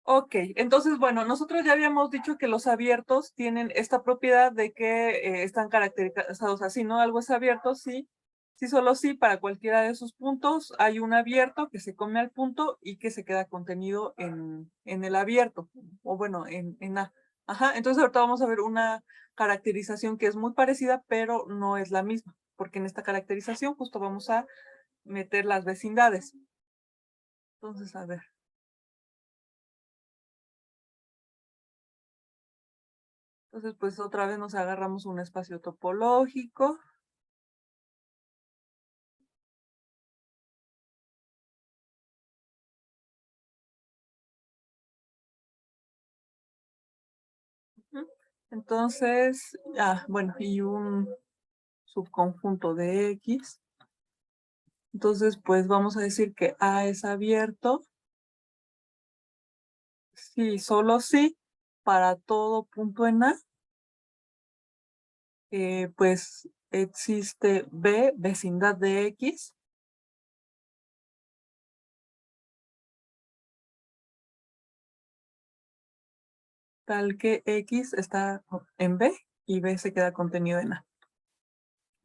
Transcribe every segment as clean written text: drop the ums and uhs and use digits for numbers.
Ok, entonces, bueno, nosotros ya habíamos dicho que los abiertos tienen esta propiedad de que están caracterizados así, ¿no? Algo es abierto, sí, sí, solo sí, para cualquiera de sus puntos hay un abierto que se come al punto y que se queda contenido en el abierto, o bueno, en A. Ajá, entonces ahorita vamos a ver una caracterización que es muy parecida, pero no es la misma, porque en esta caracterización justo vamos a meter las vecindades. Entonces, a ver. Entonces, pues otra vez nos agarramos un espacio topológico. Ujú. Entonces, bueno, y un subconjunto de X. Entonces, pues vamos a decir que A es abierto. Sí, solo sí, para todo punto en A, pues existe B, vecindad de X, tal que X está en B y B se queda contenido en A.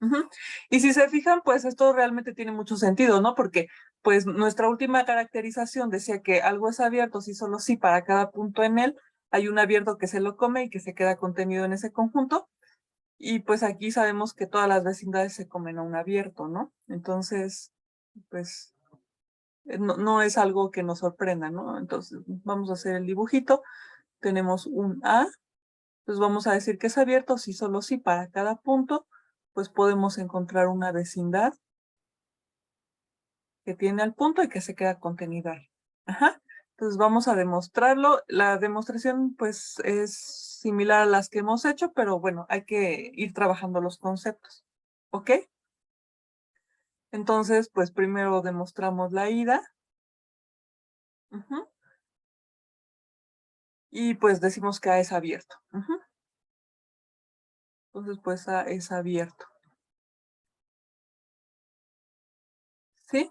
Ujú. Y si se fijan, pues esto realmente tiene mucho sentido, ¿no? Porque pues nuestra última caracterización decía que algo es abierto si solo sí para cada punto en él hay un abierto que se lo come y que se queda contenido en ese conjunto. Y pues aquí sabemos que todas las vecindades se comen a un abierto, ¿no? Entonces, pues no es algo que nos sorprenda, ¿no? Entonces vamos a hacer el dibujito. Tenemos un A, pues vamos a decir que es abierto si solo sí para cada punto, pues podemos encontrar una vecindad que tiene al punto y que se queda contenida ahí. Ajá. Entonces vamos a demostrarlo. La demostración pues es similar a las que hemos hecho, pero bueno, hay que ir trabajando los conceptos. ¿Ok? Entonces, pues primero demostramos la ida. Ujú. Y pues decimos que A es abierto. Ujú. Entonces, pues A es abierto. ¿Sí?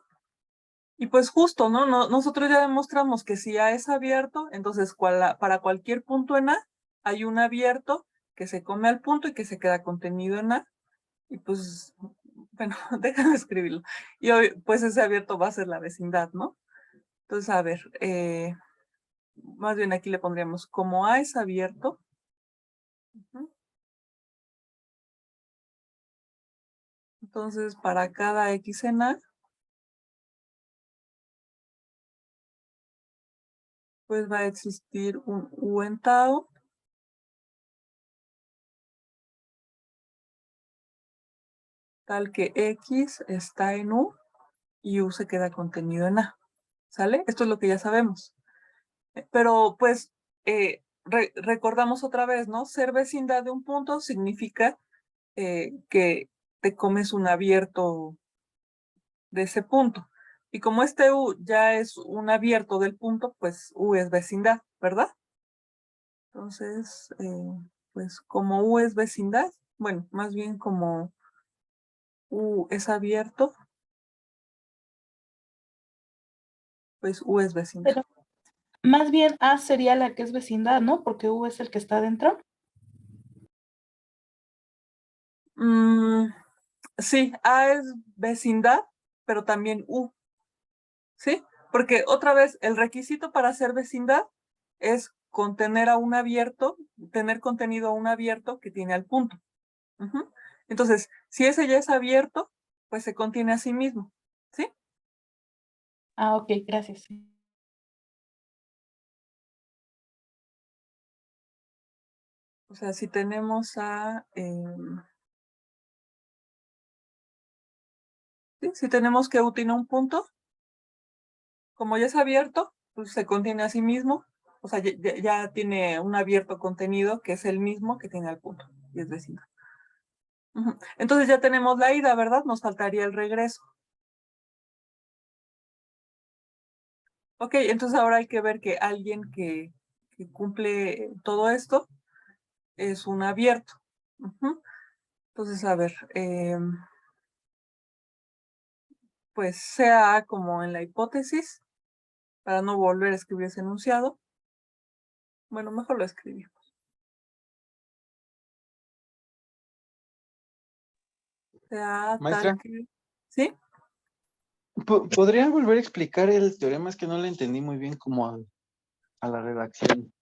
Y pues justo, ¿no? Nosotros ya demostramos que si A es abierto, entonces para cualquier punto en A hay un abierto que se come al punto y que se queda contenido en A. Y pues, bueno, déjame escribirlo. Y hoy, pues ese abierto va a ser la vecindad, ¿no? Entonces, a ver, más bien aquí le pondríamos como A es abierto. Ujú. Entonces, para cada X en A, pues va a existir un U en tau, tal que X está en U y U se queda contenido en A. ¿Sale? Esto es lo que ya sabemos. Pero pues recordamos otra vez, ¿no? Ser vecindad de un punto significa que te comes un abierto de ese punto. Y como este U ya es un abierto del punto, pues U es vecindad, ¿verdad? Entonces, pues como U es vecindad, bueno, más bien como U es abierto, pues U es vecindad. Pero más bien A sería la que es vecindad, ¿no? Porque U es el que está dentro. Mm, sí, A es vecindad, pero también U, ¿sí? Porque otra vez, el requisito para ser vecindad es contener a un abierto, tener contenido a un abierto que tiene al punto. Ujú. Entonces, si ese ya es abierto, pues se contiene a sí mismo, ¿sí? Ah, ok, gracias. O sea, si tenemos ¿sí? Si tenemos que U tiene un punto, como ya es abierto, pues se contiene a sí mismo, o sea, ya tiene un abierto contenido que es el mismo que tiene al punto, y es vecino. Ujú. Entonces ya tenemos la ida, ¿verdad? Nos faltaría el regreso. Ok, entonces ahora hay que ver que alguien que cumple todo esto es un abierto. Ujú. Entonces, a ver, pues sea como en la hipótesis, para no volver a escribir ese enunciado, Bueno, mejor lo escribimos. Sea Maestra. tal que... ¿Sí? ¿Podría volver a explicar el teorema? Es que no le entendí muy bien como a la redacción.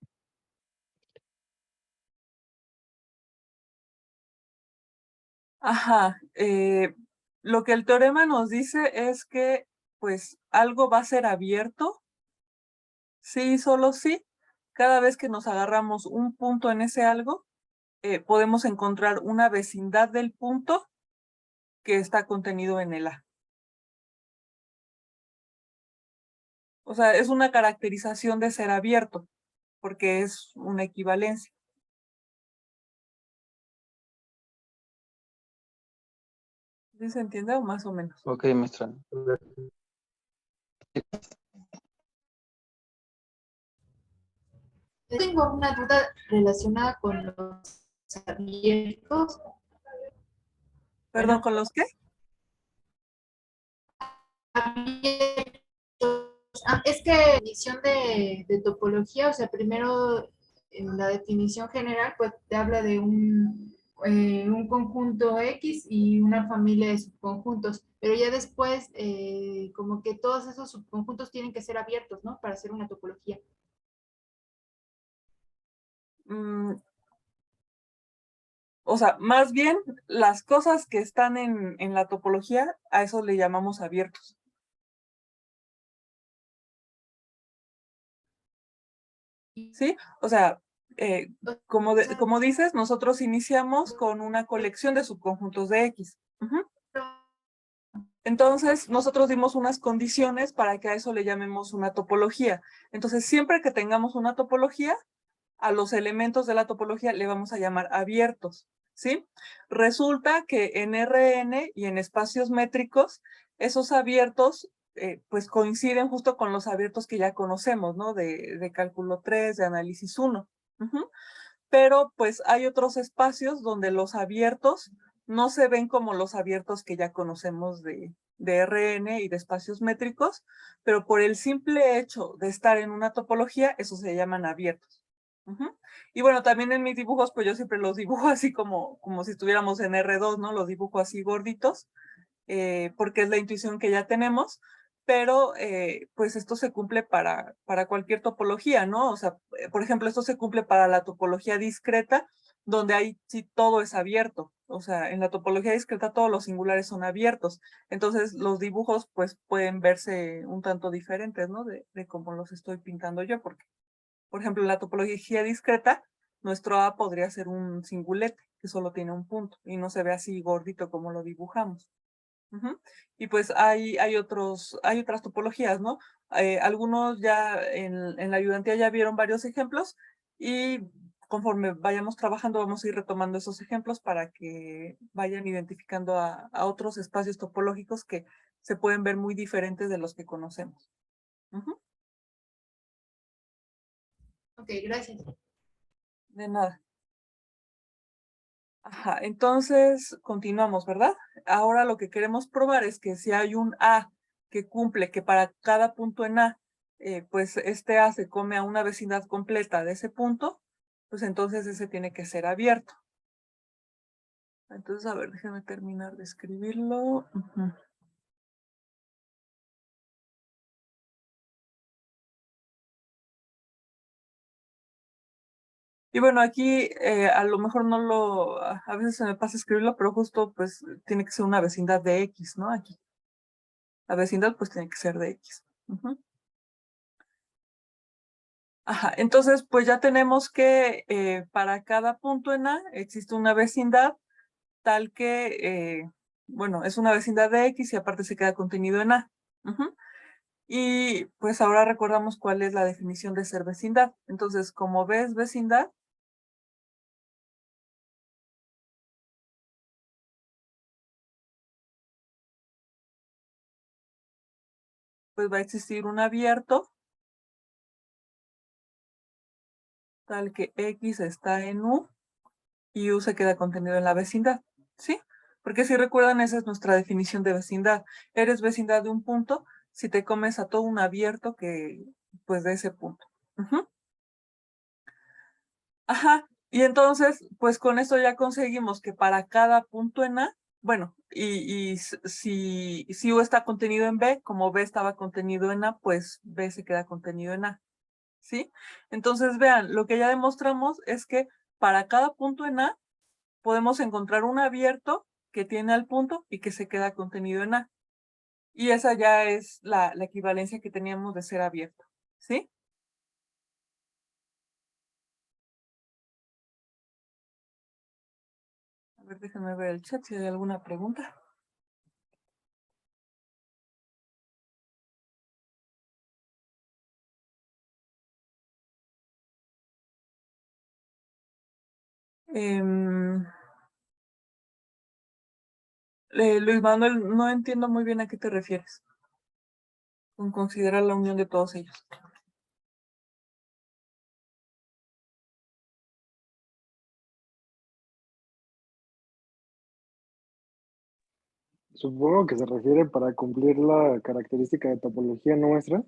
Ajá. Lo que el teorema nos dice es que, pues, algo va a ser abierto, sí, solo sí. Cada vez que nos agarramos un punto en ese algo, podemos encontrar una vecindad del punto que está contenido en el A. O sea, es una caracterización de ser abierto, porque es una equivalencia. ¿Sí se entiende o más o menos? Ok, maestra. Yo tengo una duda relacionada con los abiertos. Perdón, Bueno, ¿con los qué? abiertos. Es que la definición de topología, o sea, primero en la definición general, pues te habla de un conjunto X y una familia de subconjuntos, pero ya después, como que todos esos subconjuntos tienen que ser abiertos, ¿no? Para hacer una topología. Mm, o sea, más bien las cosas que están en la topología, a eso le llamamos abiertos. ¿Sí? O sea, como dices, nosotros iniciamos con una colección de subconjuntos de X. Ujú. Entonces, nosotros dimos unas condiciones para que a eso le llamemos una topología. Entonces, siempre que tengamos una topología, a los elementos de la topología le vamos a llamar abiertos, ¿sí? Resulta que en Rn y en espacios métricos, esos abiertos pues coinciden justo con los abiertos que ya conocemos, ¿no? De cálculo 3, de análisis 1. Ujú. Pero pues hay otros espacios donde los abiertos no se ven como los abiertos que ya conocemos de Rn y de espacios métricos, pero por el simple hecho de estar en una topología, esos se llaman abiertos. Ujú. Y bueno, también en mis dibujos, pues yo siempre los dibujo así como si estuviéramos en R2, ¿no? Los dibujo así gorditos, porque es la intuición que ya tenemos, pero pues esto se cumple para cualquier topología, ¿no? O sea, por ejemplo, esto se cumple para la topología discreta, donde ahí sí todo es abierto. O sea, en la topología discreta todos los singulares son abiertos. Entonces, los dibujos pues pueden verse un tanto diferentes, ¿no? De cómo los estoy pintando yo, porque, por ejemplo, en la topología discreta, nuestro A podría ser un singulete, que solo tiene un punto, y no se ve así gordito como lo dibujamos. Ujú. Y pues hay otras topologías, ¿no? Algunos ya en la ayudantía ya vieron varios ejemplos y conforme vayamos trabajando vamos a ir retomando esos ejemplos para que vayan identificando a otros espacios topológicos que se pueden ver muy diferentes de los que conocemos. Ujú. Ok, gracias. De nada. Ajá, entonces continuamos, ¿verdad? Ahora lo que queremos probar es que si hay un A que cumple, que para cada punto en A, pues este A se come a una vecindad completa de ese punto, pues entonces ese tiene que ser abierto. Entonces, a ver, déjenme terminar de escribirlo. Ujú. Y bueno, aquí a lo mejor a veces se me pasa escribirlo, pero justo pues tiene que ser una vecindad de X, ¿no? Aquí. La vecindad pues tiene que ser de X. Ujú. Ajá, entonces pues ya tenemos que para cada punto en A existe una vecindad tal que, bueno, es una vecindad de X y aparte se queda contenido en A. Ujú. Y pues ahora recordamos cuál es la definición de ser vecindad. Entonces, como ves vecindad, pues va a existir un abierto tal que X está en U y U se queda contenido en la vecindad, ¿sí? Porque si recuerdan, esa es nuestra definición de vecindad. Eres vecindad de un punto si te comes a todo un abierto que, pues, de ese punto. Ujú. Ajá, y entonces, pues con esto ya conseguimos que para cada punto en A, bueno, si U está contenido en B, como B estaba contenido en A, pues B se queda contenido en A, ¿sí? Entonces, vean, lo que ya demostramos es que para cada punto en A podemos encontrar un abierto que tiene al punto y que se queda contenido en A. Y esa ya es la equivalencia que teníamos de ser abierto, ¿sí? A ver, déjenme ver el chat si hay alguna pregunta. Em, Luis Manuel, no entiendo muy bien a qué te refieres con considerar la unión de todos ellos. Supongo que se refiere para cumplir la característica de topología nuestra.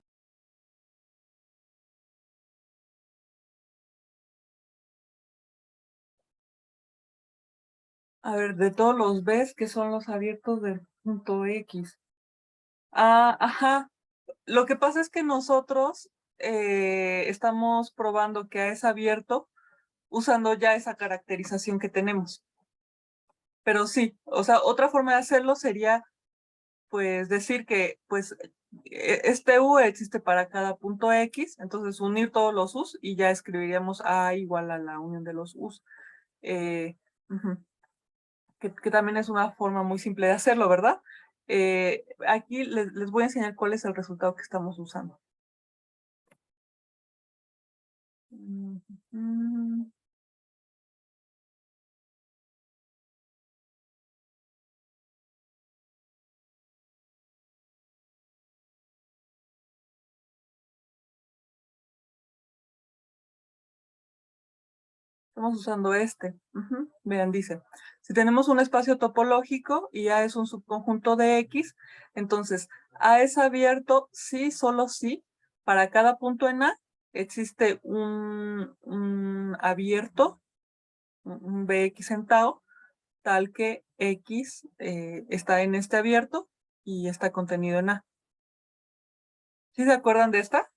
A ver, de todos los Bs que son los abiertos del punto X. Ah, ajá. Lo que pasa es que nosotros estamos probando que A es abierto usando ya esa caracterización que tenemos. Pero sí, o sea, otra forma de hacerlo sería pues decir que pues este U existe para cada punto X, entonces unir todos los U's y ya escribiríamos A igual a la unión de los U's. Ujú, que también es una forma muy simple de hacerlo, ¿verdad? Aquí les voy a enseñar cuál es el resultado que estamos usando. Ujú. Estamos usando este. Ujú. Vean, dice, si tenemos un espacio topológico y A es un subconjunto de X, entonces A es abierto sí, solo sí, para cada punto en A existe un abierto, un Bx en tau, tal que X está en este abierto y está contenido en A. ¿Sí se acuerdan de esta?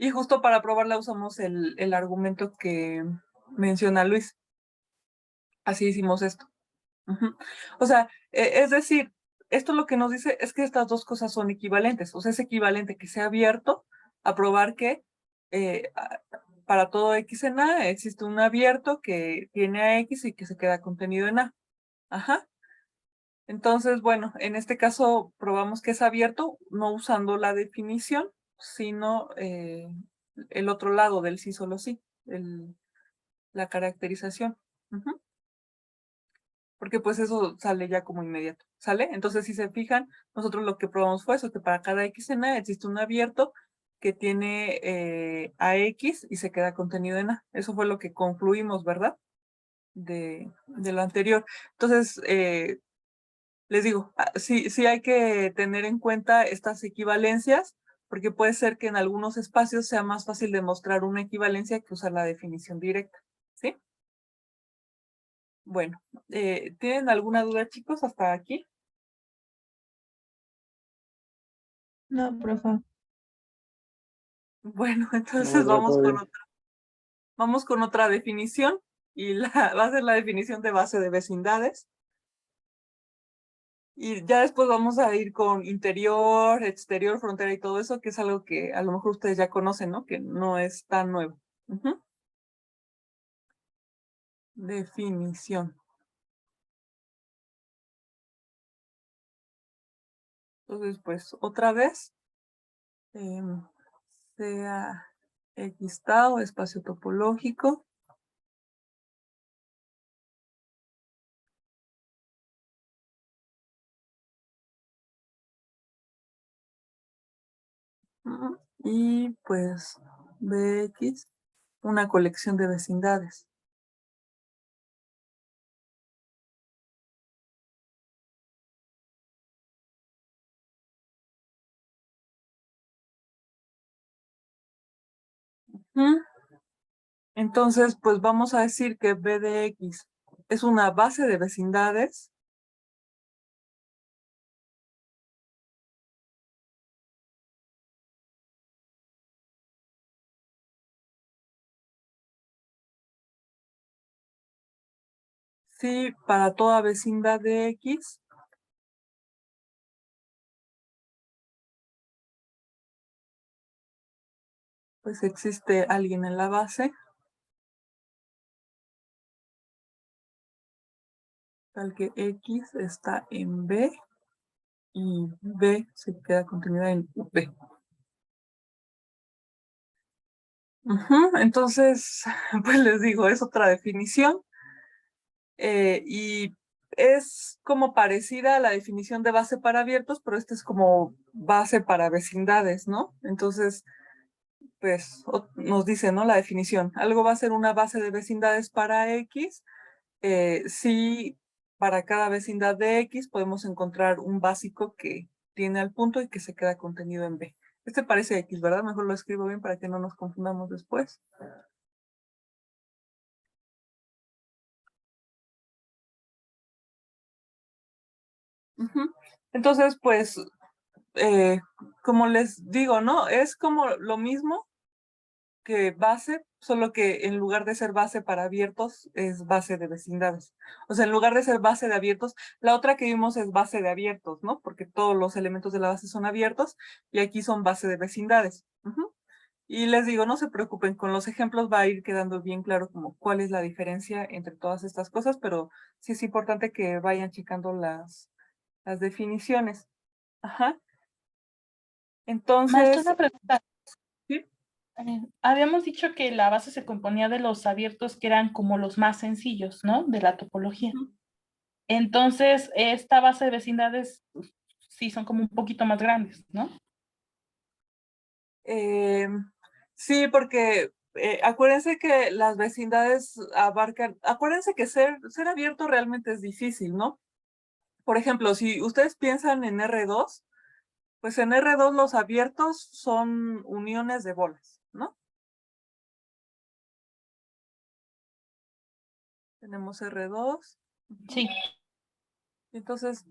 Y justo para probarla usamos el argumento que menciona Luis. Así hicimos esto. Ujú. O sea, es decir, esto lo que nos dice es que estas dos cosas son equivalentes. O sea, es equivalente que sea abierto a probar que para todo X en A existe un abierto que tiene a X y que se queda contenido en A. Ajá. Entonces, bueno, en este caso probamos que es abierto, no usando la definición, sino el otro lado del sí solo sí, la caracterización. Ujú. Porque pues eso sale ya como inmediato, ¿sale? Entonces, si se fijan, nosotros lo que probamos fue eso, que para cada X en A existe un abierto que tiene a X y se queda contenido en A. Eso fue lo que concluimos, ¿verdad? De lo anterior. Entonces, les digo, sí hay que tener en cuenta estas equivalencias, porque puede ser que en algunos espacios sea más fácil demostrar una equivalencia que usar la definición directa, ¿sí? Bueno, ¿tienen alguna duda, chicos, hasta aquí? No, profe. Bueno, No, entonces ya todo bien. vamos con otra definición y va a ser la definición de base de vecindades. Y ya después vamos a ir con interior, exterior, frontera y todo eso, que es algo que a lo mejor ustedes ya conocen, ¿no? Que no es tan nuevo. Ujú. Definición. Entonces, pues otra vez, em, sea X tau, espacio topológico. Y pues Bx, una colección de vecindades. Entonces, pues vamos a decir que B de X es una base de vecindades. Sí, para toda vecindad de X. Pues existe alguien en la base. Tal que X está en B y B se queda contenida en B. Entonces, pues les digo, es otra definición y es como parecida a la definición de base para abiertos, pero esta es como base para vecindades, ¿no? Entonces, pues nos dice, ¿no? La definición. Algo va a ser una base de vecindades para X. Si para cada vecindad de X podemos encontrar un básico que tiene al punto y que se queda contenido en B. Este parece X, ¿verdad? Mejor lo escribo bien para que no nos confundamos después. Entonces, pues, como les digo, ¿no? Es como lo mismo que base, solo que en lugar de ser base para abiertos, es base de vecindades. O sea, en lugar de ser base de abiertos, la otra que vimos es base de abiertos, ¿no? Porque todos los elementos de la base son abiertos y aquí son base de vecindades. Y les digo, no se preocupen, con los ejemplos va a ir quedando bien claro como cuál es la diferencia entre todas estas cosas, pero sí es importante que vayan checando las definiciones. Maestra, Entonces, una pregunta. ¿sí? Habíamos dicho que la base se componía de los abiertos que eran como los más sencillos, ¿no? De la topología. Entonces, esta base de vecindades sí son como un poquito más grandes, ¿no? Sí, porque acuérdense que las vecindades abarcan, acuérdense que ser abierto realmente es difícil, ¿no? Por ejemplo, si ustedes piensan en R2, pues en R2 los abiertos son uniones de bolas, ¿no? Tenemos R2. Sí. Entonces,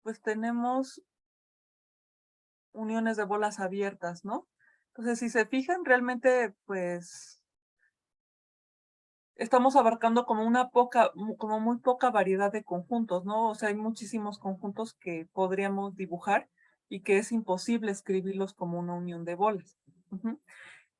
pues tenemos uniones de bolas abiertas, ¿no? Entonces, si se fijan, realmente, pues, estamos abarcando como como muy poca variedad de conjuntos, ¿no? O sea, hay muchísimos conjuntos que podríamos dibujar y que es imposible escribirlos como una unión de bolas.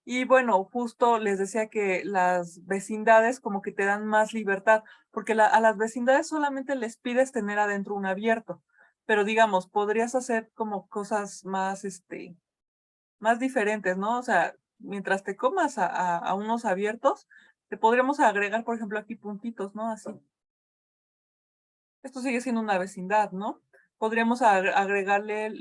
Y bueno, justo les decía que las vecindades como que te dan más libertad, porque a las vecindades solamente les pides tener adentro un abierto, pero digamos, podrías hacer como cosas más, más diferentes, ¿no? O sea, mientras te comas a unos abiertos, te podríamos agregar, por ejemplo, aquí puntitos, ¿no? Así. Esto sigue siendo una vecindad, ¿no? Podríamos agregarle,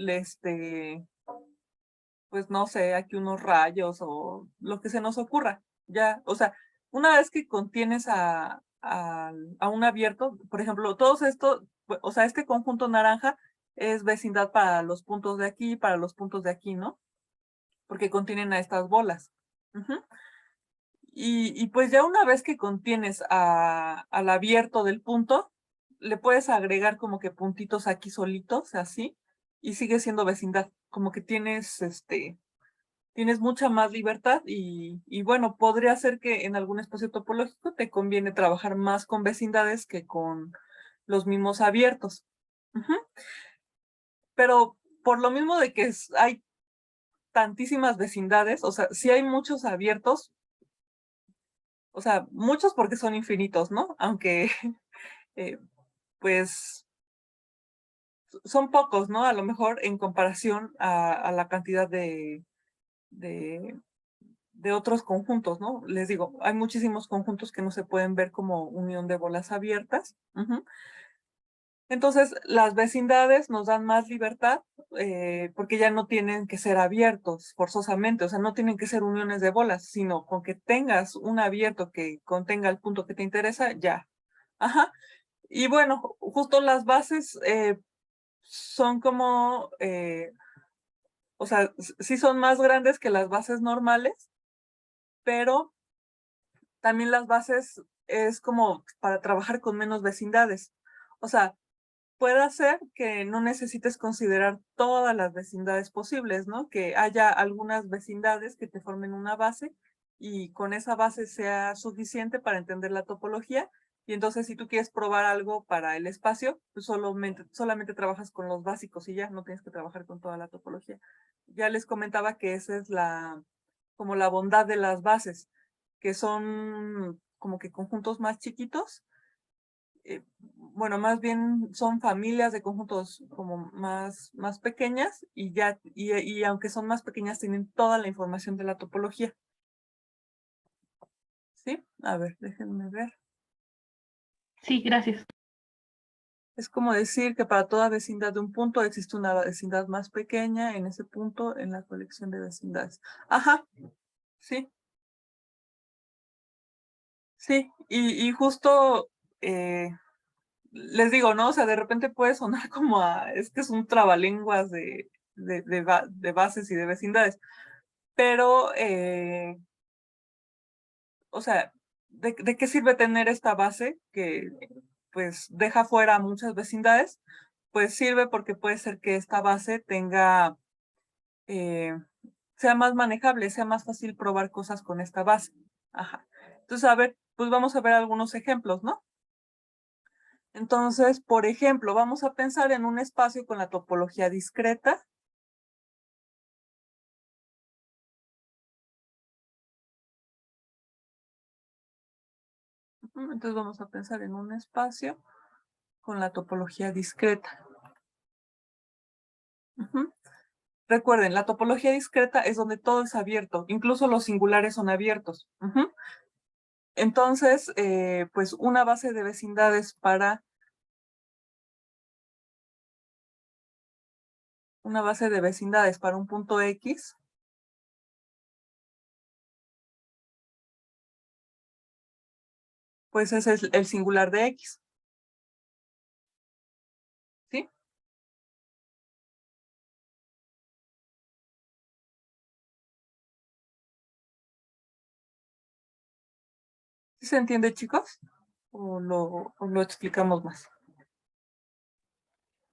pues no sé, aquí unos rayos o lo que se nos ocurra. Ya, o sea, una vez que contienes a un abierto, por ejemplo, todos esto, o sea, este conjunto naranja es vecindad para los puntos de aquí, para los puntos de aquí, ¿no? Porque contienen a estas bolas. Y pues ya una vez que contienes al abierto del punto, le puedes agregar como que puntitos aquí solitos, así, y sigue siendo vecindad. Como que tienes mucha más libertad y bueno, podría ser que en algún espacio topológico te conviene trabajar más con vecindades que con los mismos abiertos. Pero por lo mismo de que hay tantísimas vecindades, o sea, sí hay muchos abiertos, o sea, muchos porque son infinitos, ¿no? Aunque, eh, pues, son pocos, ¿no? A lo mejor en comparación a la cantidad de otros conjuntos, ¿no? Les digo, hay muchísimos conjuntos que no se pueden ver como unión de bolas abiertas. Entonces, las vecindades nos dan más libertad porque ya no tienen que ser abiertos forzosamente, o sea, no tienen que ser uniones de bolas, sino con que tengas un abierto que contenga el punto que te interesa, ya. Ajá. Y bueno, justo las bases son como, o sea, sí son más grandes que las bases normales, pero también las bases es como para trabajar con menos vecindades. O sea, puede ser que no necesites considerar todas las vecindades posibles, ¿no? Que haya algunas vecindades que te formen una base y con esa base sea suficiente para entender la topología. Y entonces si tú quieres probar algo para el espacio, pues solamente trabajas con los básicos y ya no tienes que trabajar con toda la topología. Ya les comentaba que esa es como la bondad de las bases, que son como que conjuntos más chiquitos. Bueno, más bien son familias de conjuntos como más pequeñas y aunque son más pequeñas tienen toda la información de la topología. ¿Sí? A ver, déjenme ver. Sí, gracias. Es como decir que para toda vecindad de un punto existe una vecindad más pequeña en ese punto en la colección de vecindades. Ajá, sí. Sí, y justo les digo, ¿no? O sea, de repente puede sonar como es que es un trabalenguas de bases y de vecindades, pero, o sea, ¿de qué sirve tener esta base que pues deja fuera muchas vecindades? Pues sirve porque puede ser que esta base eh, sea más manejable, sea más fácil probar cosas con esta base. Ajá. Entonces, a ver, pues vamos a ver algunos ejemplos, ¿no? Entonces, por ejemplo, vamos a pensar en un espacio con la topología discreta. Entonces vamos a pensar en un espacio con la topología discreta. Recuerden, la topología discreta es donde todo es abierto, incluso los singulares son abiertos. Entonces, pues una base de vecindades para un punto X pues ese es el singular de X. ¿Sí? ¿Sí se entiende, chicos? ¿O lo explicamos más?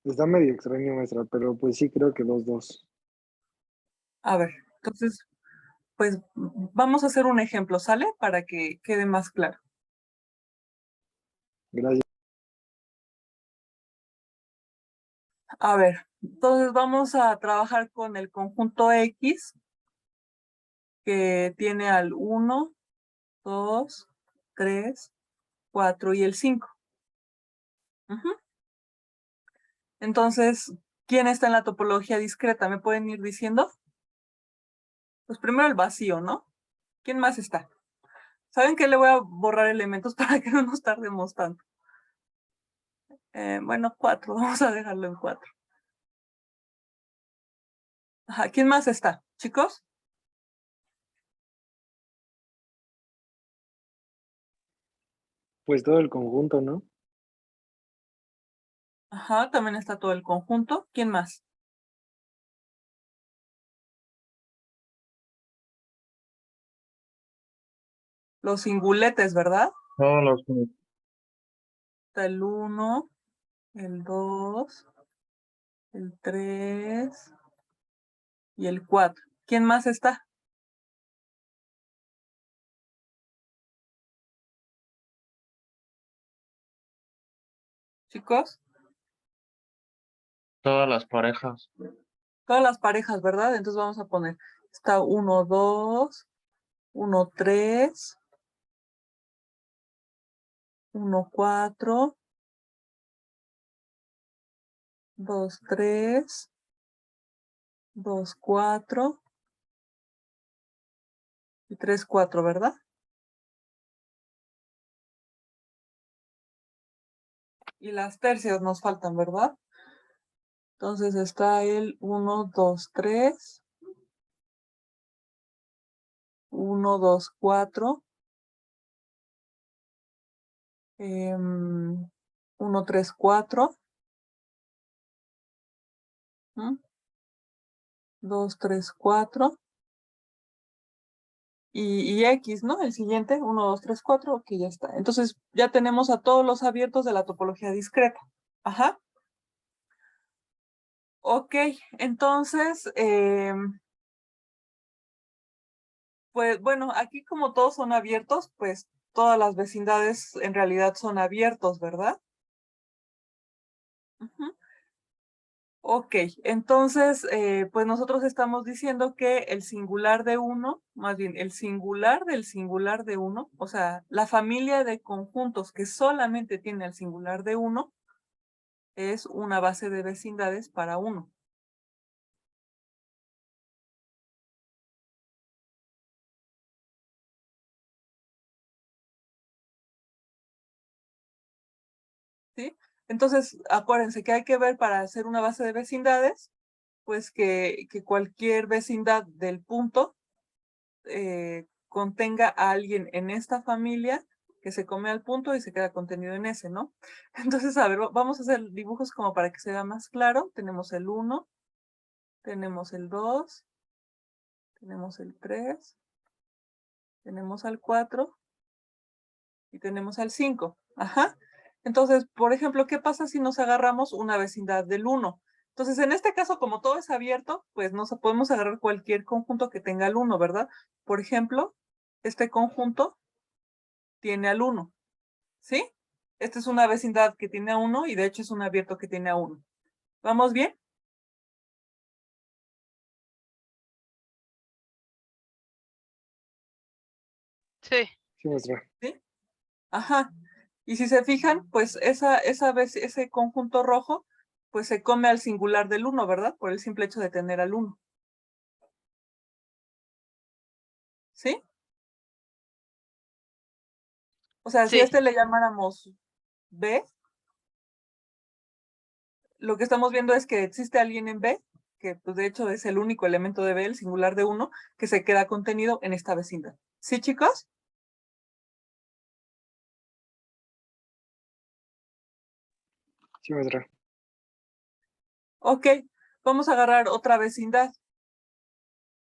Está medio extraño, maestra, pero pues sí creo que 2-2. A ver, entonces, pues vamos a hacer un ejemplo, ¿sale? Para que quede más claro. Gracias. A ver, entonces vamos a trabajar con el conjunto X que tiene al 1, 2, 3, 4 y el 5. Entonces, ¿quién está en la topología discreta? ¿Me pueden ir diciendo? Pues primero el vacío, ¿no? ¿Quién más está? ¿Saben qué? Le voy a borrar elementos para que no nos tardemos tanto. Bueno, 4, vamos a dejarlo en 4. Ajá, ¿quién más está? ¿Chicos? Pues todo el conjunto, ¿no? Ajá, también está todo el conjunto. ¿Quién más? Los singuletes, ¿verdad? No, los Está el 1, el 2, el 3 y el 4. ¿Quién más está? Chicos, todas las parejas. todas las parejas, ¿verdad? Entonces vamos a poner, está 1, 2, 1, 3, 1, 4, 2, 3, 2, 4 y 3, 4, ¿verdad? Y las tercias nos faltan, ¿verdad? Entonces está el 1, 2, 3, 1, 2, 4, 1, 3, 4, 2, 3, 4 y X, ¿no? El siguiente, 1, 2, 3, 4, ok, ya está. Entonces ya tenemos a todos los abiertos de la topología discreta. Ajá. Ok, entonces, pues bueno, aquí como todos son abiertos, pues todas las vecindades en realidad son abiertos, ¿verdad? Ujú. Ok, entonces, pues nosotros estamos diciendo que el singular de 1, más bien el singular del singular de 1, o sea, la familia de conjuntos que solamente tiene el singular de 1, es una base de vecindades para 1. ¿Sí? Entonces, acuérdense que hay que ver para hacer una base de vecindades, pues que cualquier vecindad del punto contenga a alguien en esta familia que se come al punto y se queda contenido en ese, ¿no? Entonces, a ver, vamos a hacer dibujos como para que sea más claro. Tenemos el 1, tenemos el 2, tenemos el 3, tenemos al 4 y tenemos al 5. Ajá. Entonces, por ejemplo, ¿qué pasa si nos agarramos una vecindad del 1? Entonces, en este caso, como todo es abierto, pues podemos agarrar cualquier conjunto que tenga el 1, ¿verdad? Por ejemplo, este conjunto tiene al 1, ¿sí? Esta es una vecindad que tiene a 1 y de hecho es un abierto que tiene a 1. ¿Vamos bien? Sí, Sí, maestra. ¿Sí? Ajá. Y si se fijan, pues ese conjunto rojo, pues se come al singular del 1, ¿verdad? Por el simple hecho de tener al 1. ¿Sí? O sea, si a sí, este le llamáramos B, lo que estamos viendo es que existe alguien en B, que pues de hecho es el único elemento de B, el singular de 1, que se queda contenido en esta vecindad. ¿Sí, chicos? Sí, maestra. Ok, vamos a agarrar otra vecindad.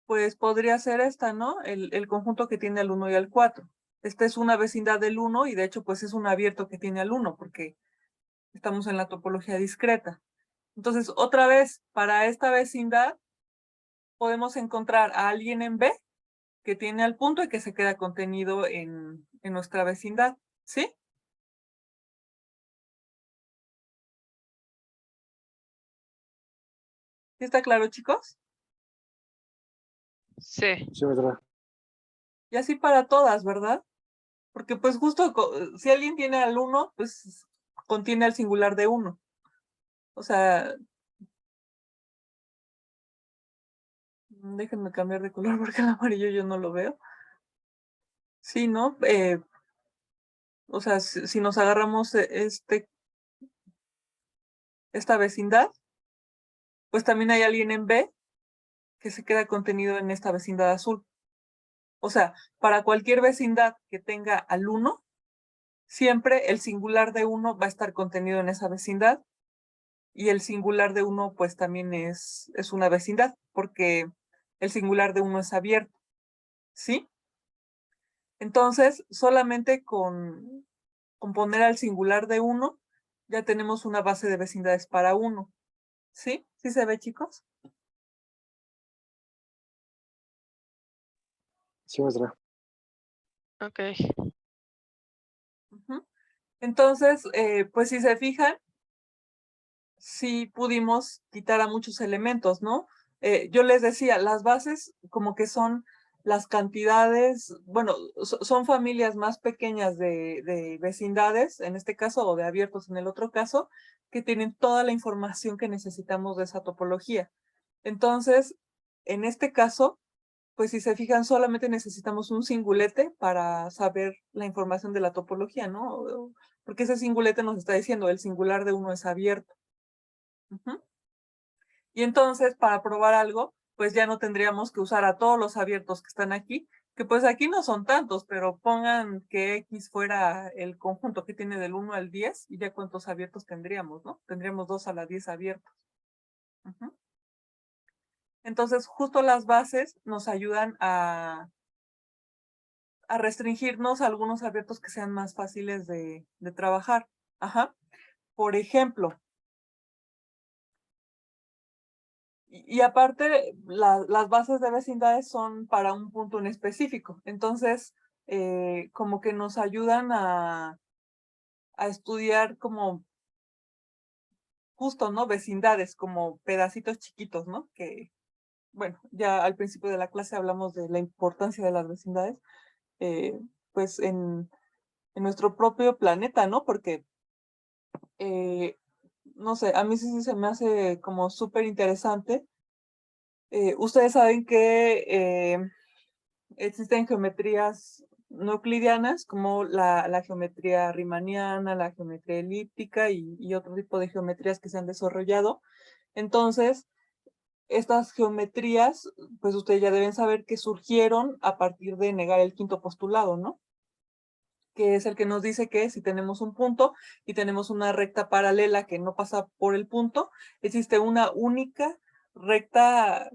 Pues podría ser esta, ¿no? El conjunto que tiene al 1 y al 4. Esta es una vecindad del 1 y de hecho pues es un abierto que tiene al 1 porque estamos en la topología discreta. Entonces, otra vez, para esta vecindad podemos encontrar a alguien en B que tiene al punto y que se queda contenido en nuestra vecindad, ¿sí? ¿Sí está claro, chicos? sí, Sí, maestra. Y así para todas, ¿verdad? Porque pues justo si alguien tiene al 1, pues contiene al singular de 1. O sea, déjenme cambiar de color porque el amarillo yo no lo veo. Sí, ¿no? O sea, si nos agarramos esta vecindad, pues también hay alguien en B que se queda contenido en esta vecindad azul. O sea, para cualquier vecindad que tenga al 1, siempre el singular de 1 va a estar contenido en esa vecindad y el singular de 1 pues también es una vecindad porque el singular de 1 es abierto, ¿sí? Entonces, solamente con poner al singular de 1, ya tenemos una base de vecindades para 1. ¿Sí? ¿Sí se ve, chicos? Sí, maestra. ok. Ujú. Entonces, pues si se fijan, sí pudimos quitar a muchos elementos, ¿no? Yo les decía, las bases como que son las cantidades, bueno, son familias más pequeñas de vecindades, en este caso, o de abiertos en el otro caso, que tienen toda la información que necesitamos de esa topología. Entonces, en este caso, pues si se fijan, solamente necesitamos un singulete para saber la información de la topología, ¿no? Porque ese singulete nos está diciendo, el singular de 1 es abierto. Ujú. Y entonces, para probar algo, pues ya no tendríamos que usar a todos los abiertos que están aquí, que pues aquí no son tantos, pero pongan que X fuera el conjunto que tiene del 1 al 10 y ya cuántos abiertos tendríamos, ¿no? Tendríamos 2 a la 10 abiertos. Ujú. Entonces, justo las bases nos ayudan a restringirnos a algunos abiertos que sean más fáciles de trabajar. Ajá. Por ejemplo, y aparte, las bases de vecindades son para un punto en específico. Entonces, como que nos ayudan a estudiar como justo, ¿no? Vecindades, como pedacitos chiquitos, ¿no? Que, bueno, ya al principio de la clase hablamos de la importancia de las vecindades, pues en nuestro propio planeta, ¿no? Porque, no sé, a mí sí se me hace como súper interesante. Ustedes saben que existen geometrías no euclidianas como la geometría riemanniana, la geometría elíptica y otro tipo de geometrías que se han desarrollado. Entonces, estas geometrías, pues ustedes ya deben saber que surgieron a partir de negar el quinto postulado, ¿no? Que es el que nos dice que si tenemos un punto y tenemos una recta paralela que no pasa por el punto, existe una única recta.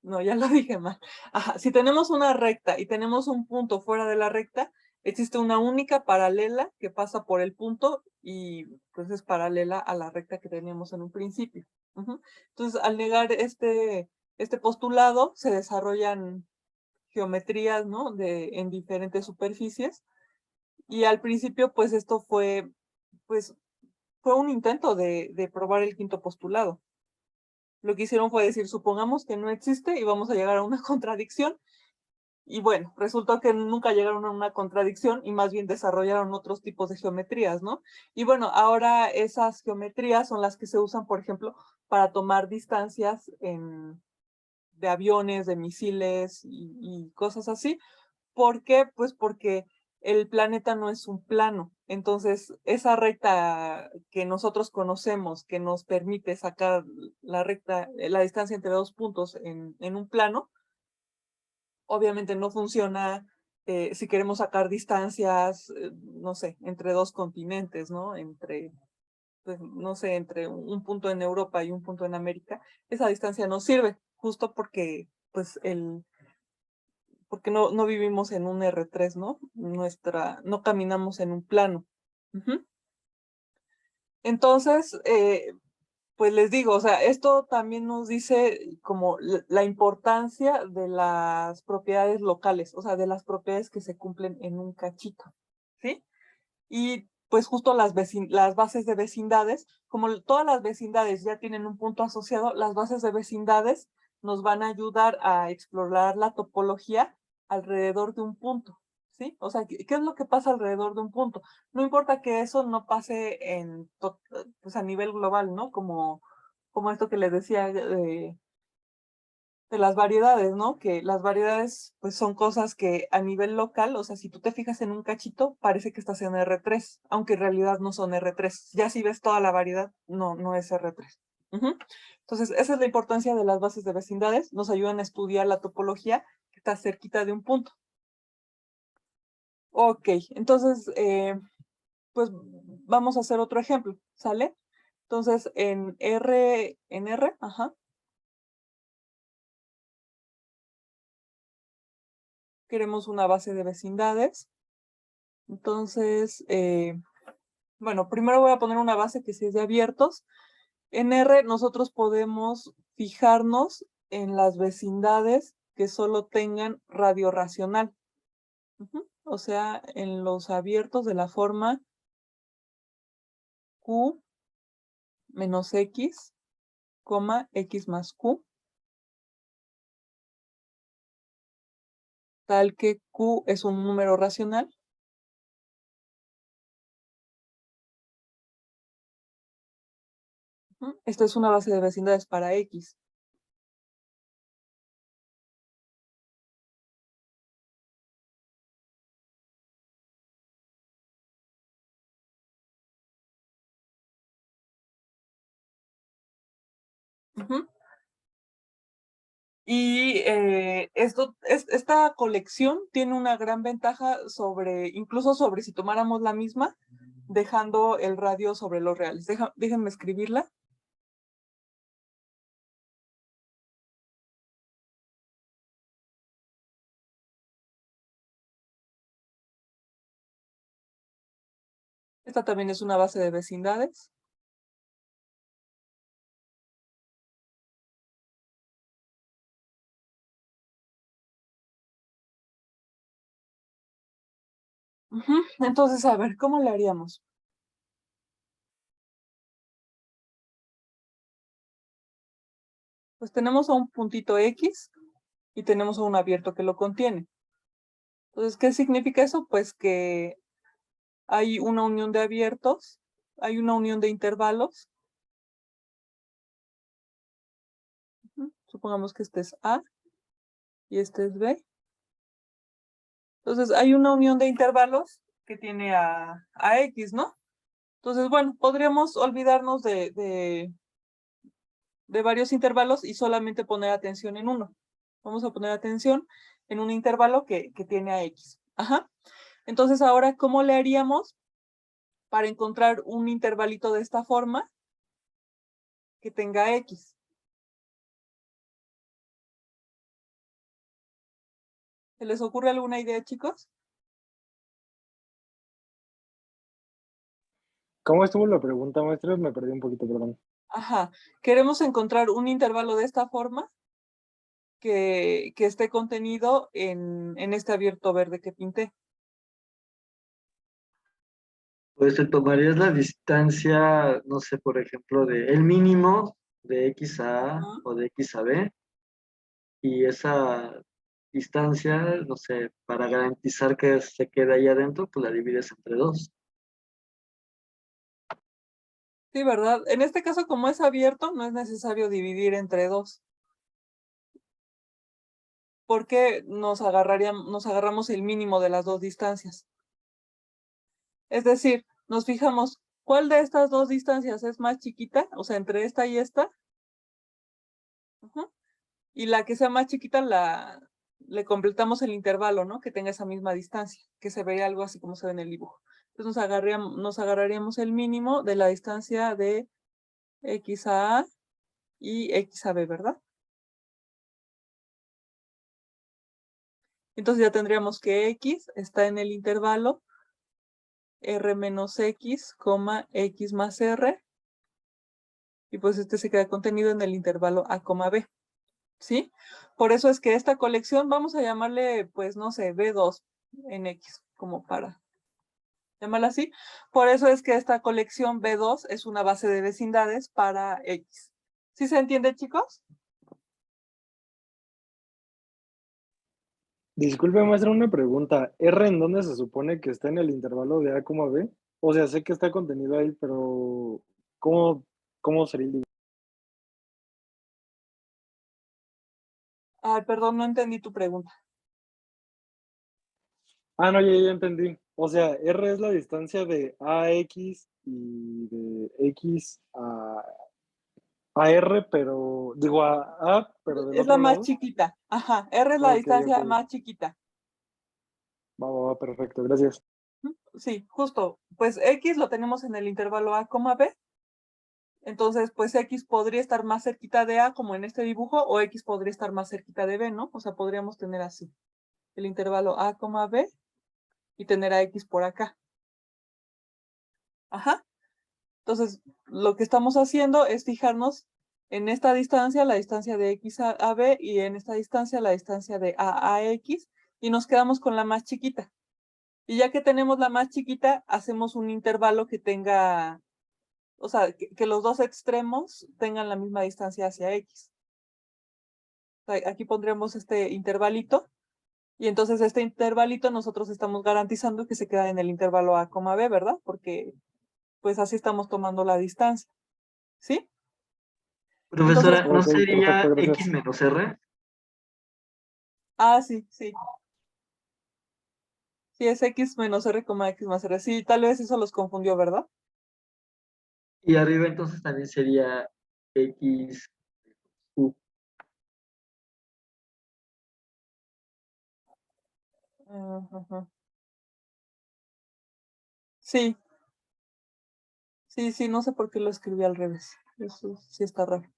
No, ya lo dije mal. Ajá, si tenemos una recta y tenemos un punto fuera de la recta, existe una única paralela que pasa por el punto y pues es paralela a la recta que teníamos en un principio. Ujú. Entonces, al negar este postulado, se desarrollan geometrías, ¿no? En diferentes superficies. Y al principio, pues esto pues, fue un intento de probar el quinto postulado. Lo que hicieron fue decir, supongamos que no existe y vamos a llegar a una contradicción. Y bueno, resultó que nunca llegaron a una contradicción y más bien desarrollaron otros tipos de geometrías, ¿no? Y bueno, ahora esas geometrías son las que se usan, por ejemplo, para tomar distancias de aviones, de misiles y cosas así. ¿Por qué? Pues porque el planeta no es un plano. Entonces, esa recta que nosotros conocemos, que nos permite sacar la recta, la distancia entre dos puntos en un plano, obviamente no funciona si queremos sacar distancias, no sé, entre dos continentes, ¿no? Pues, no sé, entre un punto en Europa y un punto en América. Esa distancia no sirve, justo porque, pues, porque no vivimos en un R3, ¿no? No caminamos en un plano. Ujú. Entonces, pues les digo, o sea, esto también nos dice como la importancia de las propiedades locales, o sea, de las propiedades que se cumplen en un cachito, ¿sí? Y pues justo las bases de vecindades, como todas las vecindades ya tienen un punto asociado, las bases de vecindades nos van a ayudar a explorar la topología alrededor de un punto, ¿sí? O sea, ¿qué es lo que pasa alrededor de un punto? No importa que eso no pase pues a nivel global, ¿no? Como esto que les decía de las variedades, ¿no? Que las variedades pues son cosas que a nivel local, o sea, si tú te fijas en un cachito, parece que estás en R3, aunque en realidad no son R3. Ya si ves toda la variedad, no es R3. Ujú. Entonces, esa es la importancia de las bases de vecindades, nos ayudan a estudiar la topología que está cerquita de un punto. Ok, entonces, pues vamos a hacer otro ejemplo, ¿sale? Entonces, en R, ajá, queremos una base de vecindades. Entonces, bueno, primero voy a poner una base que sí es de abiertos. En R nosotros podemos fijarnos en las vecindades que solo tengan radio racional. Ujú. O sea, en los abiertos de la forma Q menos X, X más Q, tal que Q es un número racional. Ujú. Esta es una base de vecindades para X. Ujú. Y esta colección tiene una gran ventaja incluso sobre si tomáramos la misma, dejando el radio sobre los reales. Déjenme escribirla. Esta también es una base de vecindades. Ujú. Entonces, a ver, ¿cómo le haríamos? Pues tenemos a un puntito X y tenemos a un abierto que lo contiene. Entonces, ¿qué significa eso? Pues que hay una unión de abiertos, hay una unión de intervalos. Supongamos que este es A y este es B. Entonces, hay una unión de intervalos que tiene a X, ¿no? Entonces, bueno, podríamos olvidarnos de varios intervalos y solamente poner atención en uno. Vamos a poner atención en un intervalo que tiene a X. Ajá. Entonces, ahora, ¿cómo le haríamos para encontrar un intervalito de esta forma que tenga X? ¿Se les ocurre alguna idea, chicos? ¿Cómo estuvo la pregunta, maestra? Me perdí un poquito, perdón. Ajá. Queremos encontrar un intervalo de esta forma que esté contenido en este abierto verde que pinté. Pues te tomarías la distancia, no sé, por ejemplo, de el mínimo de X a A Ajá. o de X a B, y esa distancia, no sé, para garantizar que se quede ahí adentro, pues la divides entre dos. Sí, ¿verdad? En este caso, como es abierto, no es necesario dividir entre dos, porque nos agarramos el mínimo de las dos distancias. Es decir, nos fijamos cuál de estas dos distancias es más chiquita, o sea, entre esta y esta. Ujú. Y la que sea más chiquita le completamos el intervalo, ¿no? Que tenga esa misma distancia, que se vea algo así como se ve en el dibujo. Entonces nos agarraríamos el mínimo de la distancia de X a A y X a B, ¿verdad? Entonces ya tendríamos que X está en el intervalo R menos X, X más R, y pues este se queda contenido en el intervalo A, B, ¿sí? Por eso es que esta colección, vamos a llamarle, pues no sé, B2 en X, como para llamarla así. Por eso es que esta colección B2 es una base de vecindades para X. ¿Sí se entiende, chicos? Disculpe, maestra, una pregunta. ¿R en dónde se supone que está en el intervalo de A, B? O sea, sé que está contenido ahí, pero ¿cómo, cómo sería el dibujo? Ay, perdón, no entendí tu pregunta. Ah, no, ya entendí. O sea, R es la distancia de AX y de X a R, pero digo a, pero del Es la otro más lado. chiquita. Ajá, R es la Ok, distancia ok. más chiquita. Va, perfecto, gracias. Sí, justo. Pues X lo tenemos en el intervalo A, B. Entonces, pues X podría estar más cerquita de A, como en este dibujo, o X podría estar más cerquita de B, ¿no? O sea, podríamos tener así el intervalo A, B y tener a X por acá. Ajá. Entonces, lo que estamos haciendo es fijarnos en esta distancia, la distancia de X a B, y en esta distancia, la distancia de A a X, y nos quedamos con la más chiquita. Y ya que tenemos la más chiquita, hacemos un intervalo que tenga, o sea, que los dos extremos tengan la misma distancia hacia X. O sea, aquí pondremos este intervalito, y entonces este intervalito nosotros estamos garantizando que se queda en el intervalo A, B, ¿verdad? Porque pues así estamos tomando la distancia, ¿sí? Entonces, Profesora, ¿no Ok, perfecto, sería X gracias. menos R? sí, sí. Sí, es X menos R, X más R. Sí, tal vez eso los confundió, ¿verdad? Y arriba entonces también sería X, U. Ajá. Sí, sí, no sé por qué lo escribí al revés. Eso sí está raro.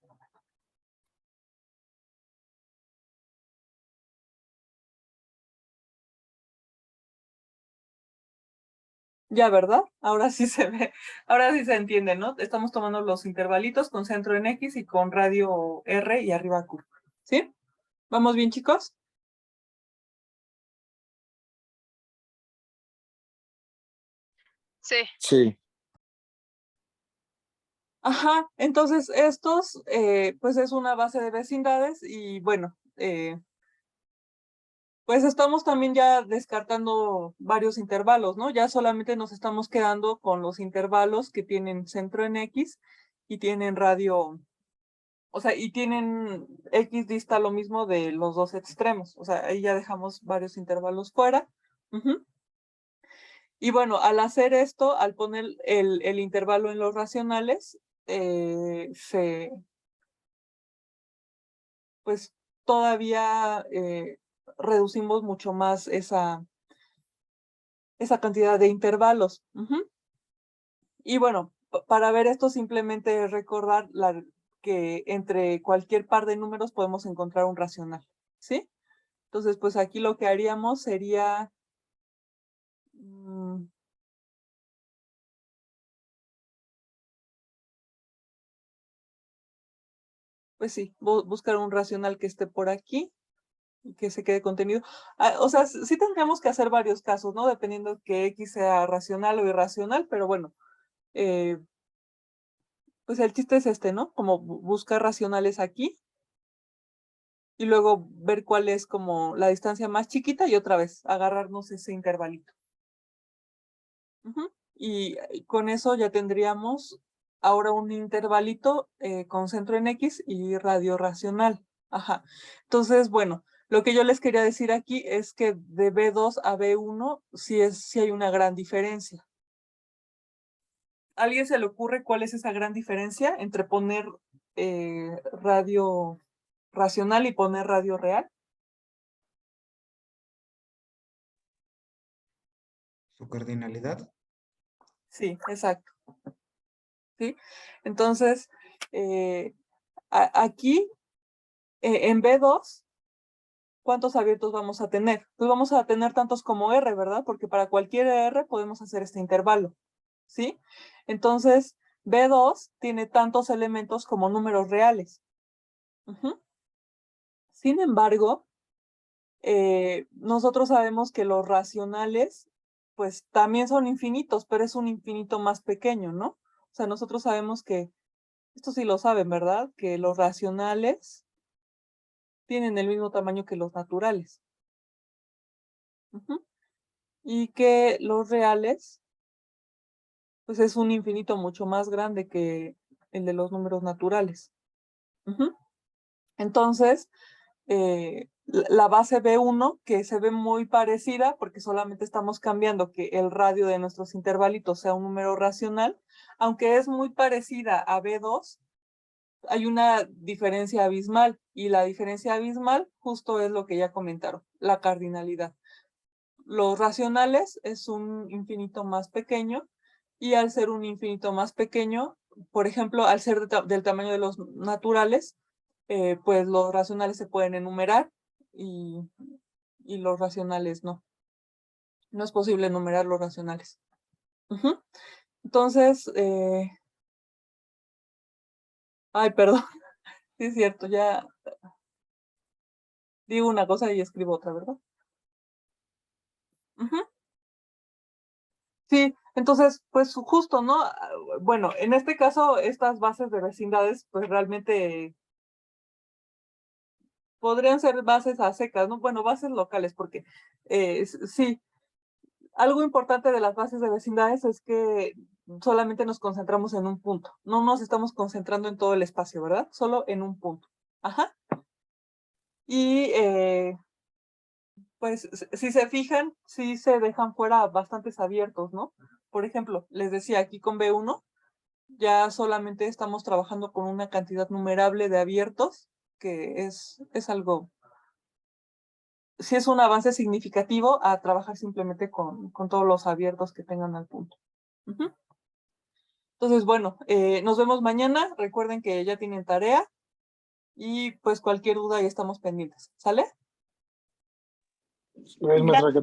Ya, ¿verdad? Ahora sí se ve, ahora sí se entiende, ¿no? Estamos tomando los intervalitos con centro en X y con radio R y arriba Q. ¿Sí? ¿Vamos bien, chicos? Sí. Sí. Ajá, entonces estos, pues es una base de vecindades y bueno, pues estamos también ya descartando varios intervalos, ¿no? Ya solamente nos estamos quedando con los intervalos que tienen centro en X y tienen radio, o sea, y tienen X dista lo mismo de los dos extremos, o sea, ahí ya dejamos varios intervalos fuera. Ujú. Y bueno, al hacer esto, al poner el intervalo en los racionales, pues todavía reducimos mucho más esa cantidad de intervalos. Ujú. Y bueno, para ver esto simplemente recordar que entre cualquier par de números podemos encontrar un racional, ¿sí? Entonces, pues aquí lo que haríamos sería, pues sí, buscar un racional que esté por aquí y que se quede contenido. O sea, sí tendríamos que hacer varios casos, ¿no? Dependiendo que X sea racional o irracional, pero bueno, pues el chiste es este, ¿no? Como buscar racionales aquí y luego ver cuál es como la distancia más chiquita y otra vez agarrarnos ese intervalito. Ujú. Y con eso ya tendríamos ahora un intervalito con centro en X y radio racional. Ajá. Entonces, bueno, lo que yo les quería decir aquí es que de B2 a B1 sí hay una gran diferencia. ¿A alguien se le ocurre cuál es esa gran diferencia entre poner radio racional y poner radio real? Su cardinalidad. Sí, exacto. ¿Sí? Entonces, aquí en B2, ¿cuántos abiertos vamos a tener? Pues vamos a tener tantos como R, ¿verdad? Porque para cualquier R podemos hacer este intervalo, ¿sí? Entonces, B2 tiene tantos elementos como números reales. Ujú. Sin embargo, nosotros sabemos que los racionales, pues también son infinitos, pero es un infinito más pequeño, ¿no? O sea, nosotros sabemos que, esto sí lo saben, ¿verdad? Que los racionales tienen el mismo tamaño que los naturales. Ujú. Y que los reales, pues es un infinito mucho más grande que el de los números naturales. Ujú. Entonces, la base B1, que se ve muy parecida, porque solamente estamos cambiando que el radio de nuestros intervalitos sea un número racional, aunque es muy parecida a B2, hay una diferencia abismal, y la diferencia abismal justo es lo que ya comentaron, la cardinalidad. Los racionales es un infinito más pequeño, y al ser un infinito más pequeño, por ejemplo, al ser del tamaño de los naturales, pues los racionales se pueden enumerar y los racionales no. No es posible enumerar los racionales. Ujú. Entonces, ay, perdón, sí es cierto, ya digo una cosa y escribo otra, ¿verdad? Ujú. Sí, entonces, pues justo, ¿no? Bueno, en este caso, estas bases de vecindades, pues realmente podrían ser bases a secas, ¿no? Bueno, bases locales, porque sí, algo importante de las bases de vecindades es que solamente nos concentramos en un punto, no nos estamos concentrando en todo el espacio, ¿verdad? Solo en un punto. Ajá. Y pues si se fijan, sí se dejan fuera bastantes abiertos, ¿no? Por ejemplo, les decía aquí con B1, ya solamente estamos trabajando con una cantidad numerable de abiertos, que es algo, sí es un avance significativo a trabajar simplemente con todos los abiertos que tengan al punto. Ujú. Entonces, bueno, nos vemos mañana. Recuerden que ya tienen tarea y pues cualquier duda ya estamos pendientes. ¿Sale? Es nuestra que tenga